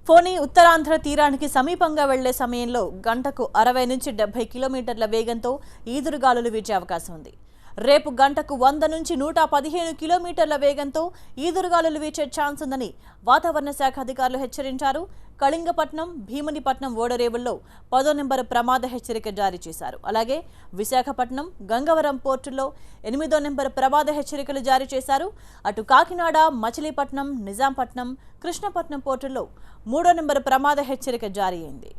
ఫోని ఉత్తరాంధ్ర తీరానికి సమీపంగా వెళ్లే సమయంలో గంటకు 60 నుంచి 70 కిలోమీటర్ల వేగంతో ఈదురుగాలులు వీచే అవకాశం ఉంది. రేపు గంటకు 100 నుంచి 115 కిలోమీటర్ల వేగంతో ఈదురుగాలులు వీచే ఛాన్స్ ఉందని వాతావరణ శాఖ అధికారులు హెచ్చరించారు. కళింగపట్నం, భీమునిపట్నం ఓడరేవుల్లో 10వ నెంబర్ ప్రమాద హెచ్చరిక జారీ చేశారు. అలాగే విశాఖపట్నం, గంగవరం పోర్టుల్లో 8వ నెంబర్ ప్రమాద హెచ్చరికలు జారీ చేశారు. అటు కాకినాడ, మచిలీపట్నం, నిజాంపట్నం, కృష్ణపట్నం పోర్టుల్లో 3వ నెంబర్ ప్రమాద హెచ్చరిక జారీ అయింది.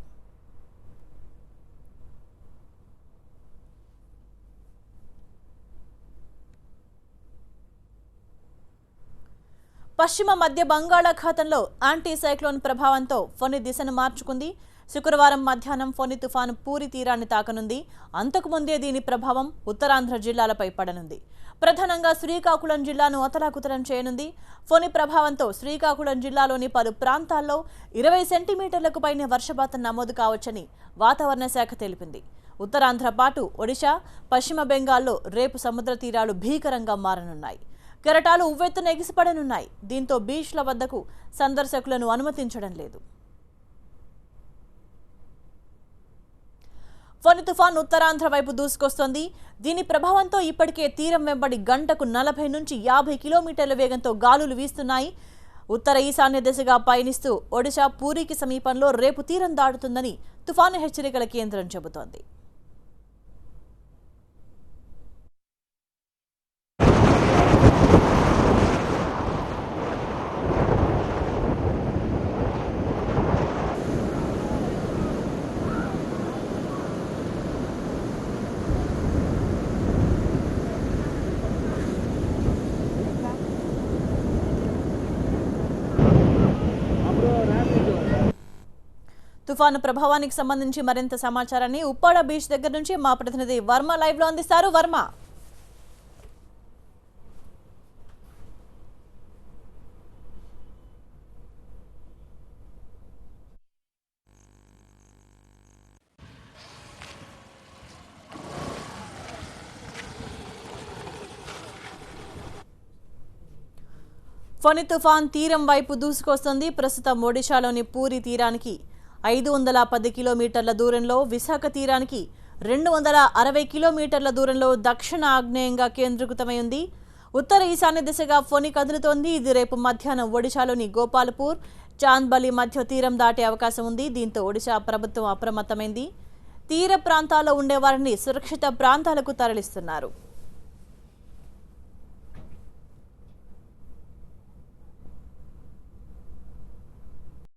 పశ్చిమ మధ్య బంగాళాఖాతంలో యాంటీ సైక్లోన్ ప్రభావంతో ఫొని దిశను మార్చుకుంది. శుక్రవారం మధ్యాహ్నం ఫొని తుఫాను పూరి తీరాన్ని తాకనుంది. అంతకుముందే దీని ప్రభావం ఉత్తరాంధ్ర జిల్లాలపై పడనుంది. ప్రధానంగా శ్రీకాకుళం జిల్లాను అతలాకుతలం చేయనుంది. ఫొని ప్రభావంతో శ్రీకాకుళం జిల్లాలోని పలు ప్రాంతాల్లో 20 సెంటీమీటర్లకు పైనే వర్షపాతం నమోదు కావచ్చని వాతావరణ శాఖ తెలిపింది. ఉత్తరాంధ్ర పాటు ఒడిశా, పశ్చిమ బెంగాల్లో రేపు సముద్ర తీరాలు భీకరంగా మారనున్నాయి. కెరటాలు ఉవ్వెత్తున ఎగిసిపడనున్నాయి. దీంతో బీచ్ల వద్దకు సందర్శకులను అనుమతించడం లేదు. ఫొని తుఫాన్ ఉత్తరాంధ్ర వైపు దూసుకొస్తోంది. దీని ప్రభావంతో ఇప్పటికే తీరం వెంబడి గంటకు 40 నుంచి 50 కిలోమీటర్ల వేగంతో గాలులు వీస్తున్నాయి. ఉత్తర ఈశాన్య దిశగా పయనిస్తూ ఒడిశా పూరికి సమీపంలో రేపు తీరం దాటుతుందని తుఫాను హెచ్చరికల కేంద్రం చెబుతోంది. తుఫాను ప్రభావానికి సంబంధించి మరింత సమాచారాన్ని ఉప్పాడ బీచ్ దగ్గర నుంచి మా ప్రతినిధి వర్మ లైవ్ లో అందిస్తారు. వర్మ, ఫొని తుఫాన్ తీరం వైపు దూసుకొస్తుంది. ప్రస్తుతం ఒడిశాలోని పూరి తీరానికి 510 కిలోమీటర్ల దూరంలో, విశాఖ తీరానికి 260 కిలోమీటర్ల దూరంలో దక్షిణ ఆగ్నేయంగా కేంద్రీకృతమై ఉంది. ఉత్తర ఈశాన్య దిశగా ఫొని కదులుతోంది. ఇది రేపు మధ్యాహ్నం ఒడిశాలోని గోపాల్పూర్, చాంద్బలి మధ్య తీరం దాటే అవకాశం ఉంది. దీంతో ఒడిశా ప్రభుత్వం అప్రమత్తమైంది. తీర ప్రాంతాల్లో ఉండేవారిని సురక్షిత ప్రాంతాలకు తరలిస్తున్నారు.